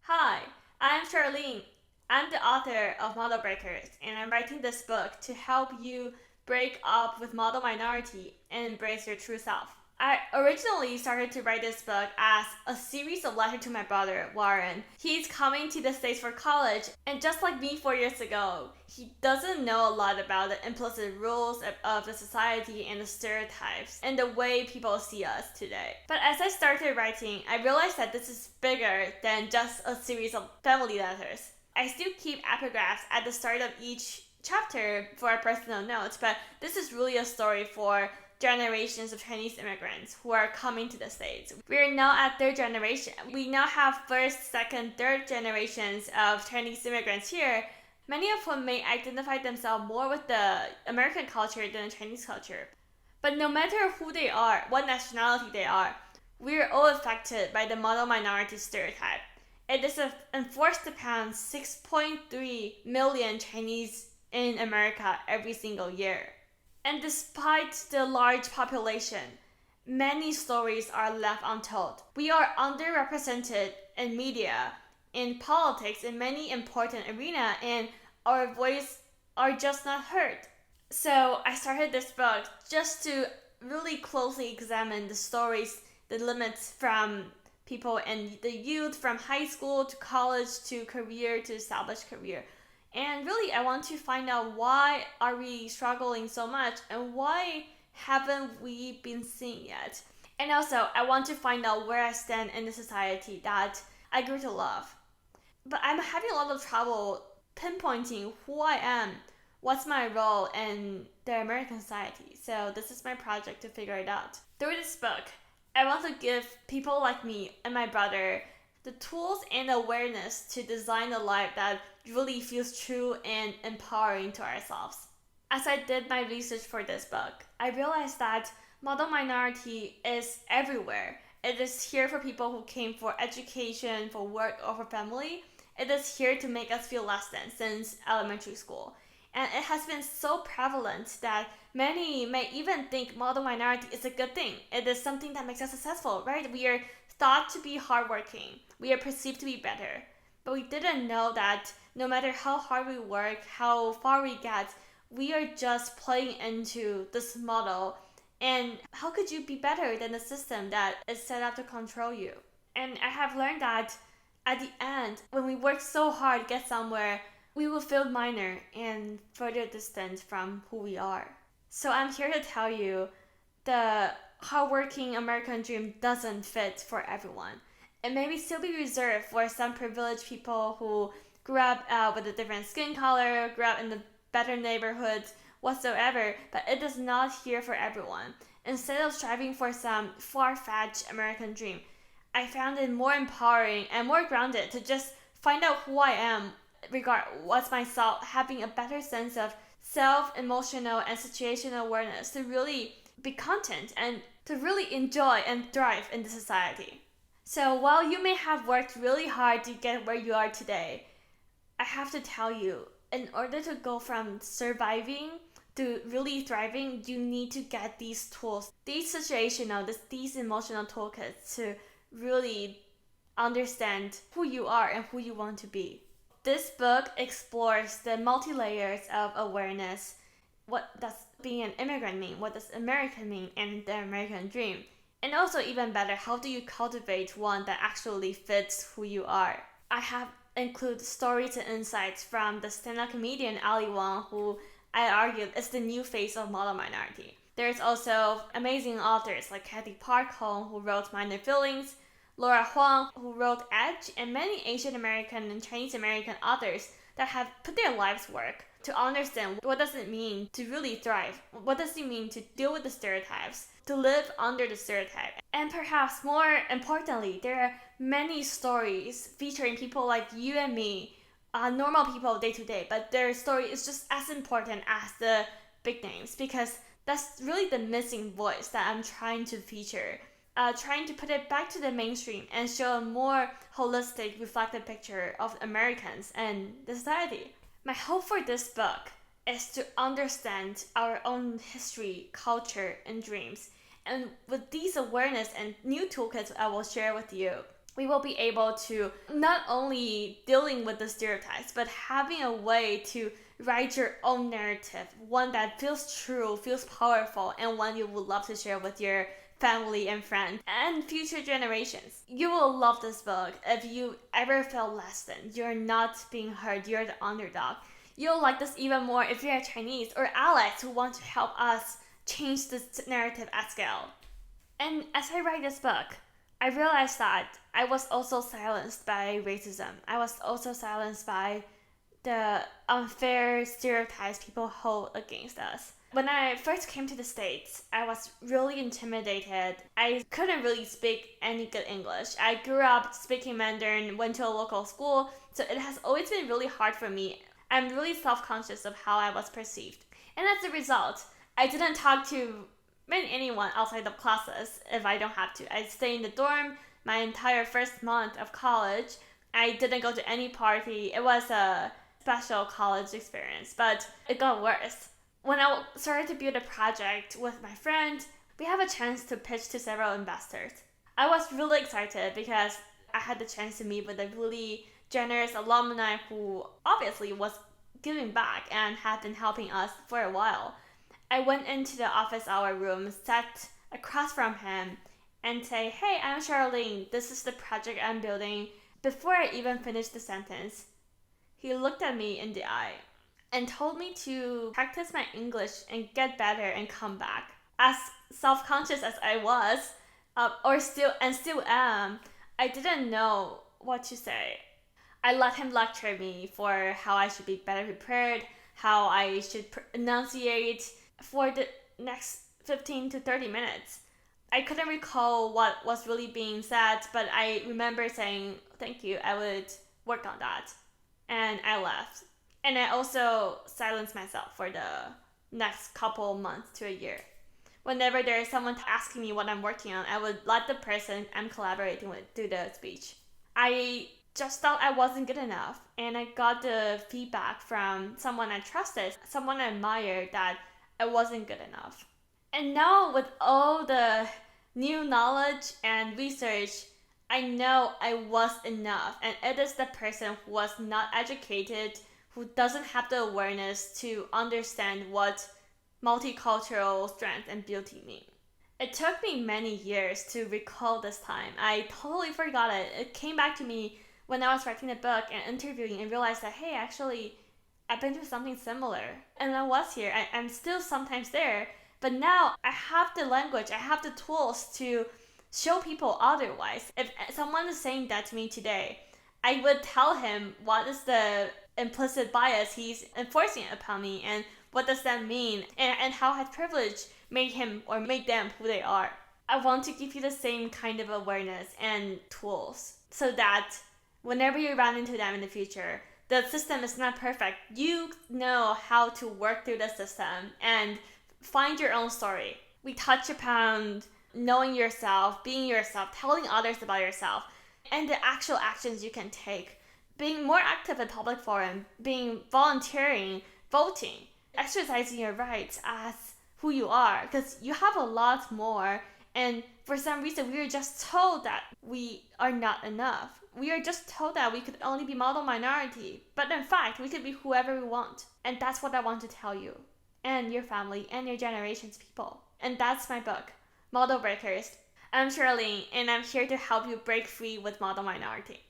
Hi, I'm Charlene. I'm the author of Model Breakers, and I'm writing this book to help you break up with model minority and embrace your true self. I originally started to write this book as a series of letters to my brother, Warren. He's coming to the States for college, and just like me 4 years ago, he doesn't know a lot about the implicit rules of the society and the stereotypes and the way people see us today. But as I started writing, I realized that this is bigger than just a series of family letters. I still keep epigraphs at the start of each chapter for a personal note, but this is really a story for generations of Chinese immigrants who are coming to the States. We're now at third generation. We now have first, second, third generations of Chinese immigrants here, many of whom may identify themselves more with the American culture than the Chinese culture. But no matter who they are, what nationality they are, we're all affected by the model minority stereotype. It is enforced upon 6.3 million Chinese in America every single year. And despite the large population, many stories are left untold. We are underrepresented in media, in politics, in many important arenas, and our voice are just not heard. So I started this book just to really closely examine the stories, the limits from people and the youth from high school to college to career to established career. And really, I want to find out why are we struggling so much and why haven't we been seen yet? And also, I want to find out where I stand in the society that I grew to love. But I'm having a lot of trouble pinpointing who I am, what's my role in the American society. So this is my project to figure it out. Through this book, I want to give people like me and my brother the tools and awareness to design a life that really feels true and empowering to ourselves. As I did my research for this book, I realized that model minority is everywhere. It is here for people who came for education, for work, or for family. It is here to make us feel less than since elementary school. And it has been so prevalent that many may even think model minority is a good thing. It is something that makes us successful, right? We are thought to be hardworking. We are perceived to be better. But we didn't know that no matter how hard we work, how far we get, we are just playing into this model. And how could you be better than the system that is set up to control you? And I have learned that at the end, when we work so hard to get somewhere, we will feel minor and further distant from who we are. So I'm here to tell you the hardworking American dream doesn't fit for everyone. It may still be reserved for some privileged people who grew up with a different skin color, grew up in the better neighborhoods, whatsoever, but it is not here for everyone. Instead of striving for some far-fetched American dream, I found it more empowering and more grounded to just find out who I am, regard what's myself, having a better sense of self, emotional, and situational awareness to really be content and to really enjoy and thrive in the society. So while you may have worked really hard to get where you are today, I have to tell you, in order to go from surviving to really thriving, you need to get these tools, these situational, these emotional toolkits to really understand who you are and who you want to be. This book explores the multi-layers of awareness. What does being an immigrant mean? What does American mean? And the American dream. And also, even better, how do you cultivate one that actually fits who you are? I have included stories and insights from the stand-up comedian Ali Wang, who I argue is the new face of model minority. There's also amazing authors like Kathy Park Hong, who wrote Minor Feelings, Laura Huang, who wrote Edge, and many Asian American and Chinese American authors that have put their lives work to understand what does it mean to really thrive, what does it mean to deal with the stereotypes, to live under the stereotype. And perhaps more importantly, there are many stories featuring people like you and me, normal people day to day, but their story is just as important as the big names because that's really the missing voice that I'm trying to feature. Trying to put it back to the mainstream and show a more holistic, reflective picture of Americans and the society. My hope for this book is to understand our own history, culture, and dreams. And with these awareness and new toolkits I will share with you, we will be able to not only dealing with the stereotypes, but having a way to write your own narrative, one that feels true, feels powerful, and one you would love to share with your family and friends and future generations. You will love this book if you ever feel less than, you're not being heard, you're the underdog. You'll like this even more if you're a Chinese or Alex who want to help us change this narrative at scale. And as I write this book, I realized that I was also silenced by racism. I was also silenced by the unfair stereotypes people hold against us. When I first came to the States, I was really intimidated. I couldn't really speak any good English. I grew up speaking Mandarin, went to a local school, so it has always been really hard for me. I'm really self-conscious of how I was perceived. And as a result, I didn't talk to anyone outside of classes if I don't have to. I stay in the dorm my entire first month of college. I didn't go to any party. It was a special college experience, but it got worse. When I started to build a project with my friend, we have a chance to pitch to several investors. I was really excited because I had the chance to meet with a really generous alumni who obviously was giving back and had been helping us for a while. I went into the office hour room, sat across from him, and say, "Hey, I'm Charlene. This is the project I'm building." Before I even finished the sentence, he looked at me in the eye and told me to practice my English and get better and come back. As self-conscious as I was, still am, I didn't know what to say. I let him lecture me for how I should be better prepared, how I should enunciate for the next 15 to 30 minutes. I couldn't recall what was really being said, but I remember saying, "Thank you, I would work on that." And I left. And I also silenced myself for the next couple months to a year. Whenever there is someone asking me what I'm working on, I would let the person I'm collaborating with do the speech. I just thought I wasn't good enough, and I got the feedback from someone I trusted, someone I admired, that I wasn't good enough. And now with all the new knowledge and research, I know I was enough, and it is the person who was not educated, who doesn't have the awareness to understand what multicultural strength and beauty mean. It took me many years to recall this time. I totally forgot it. It came back to me when I was writing the book and interviewing and realized that, hey, actually, I've been through something similar. And I was here. I'm still sometimes there. But now I have the language, I have the tools to show people otherwise. If someone is saying that to me today, I would tell him what is the implicit bias he's enforcing upon me, and what does that mean, and how has privilege made him or made them who they are. I want to give you the same kind of awareness and tools so that whenever you run into them in the future, the system is not perfect. You know how to work through the system and find your own story. We touch upon knowing yourself, being yourself, telling others about yourself, and the actual actions you can take. Being more active in public forum, being volunteering, voting, exercising your rights as who you are, because you have a lot more, and for some reason we are just told that we are not enough. We are just told that we could only be model minority, but in fact we could be whoever we want. And that's what I want to tell you, and your family, and your generation's people. And that's my book, Model Breakers. I'm Charlene, and I'm here to help you break free with model minority.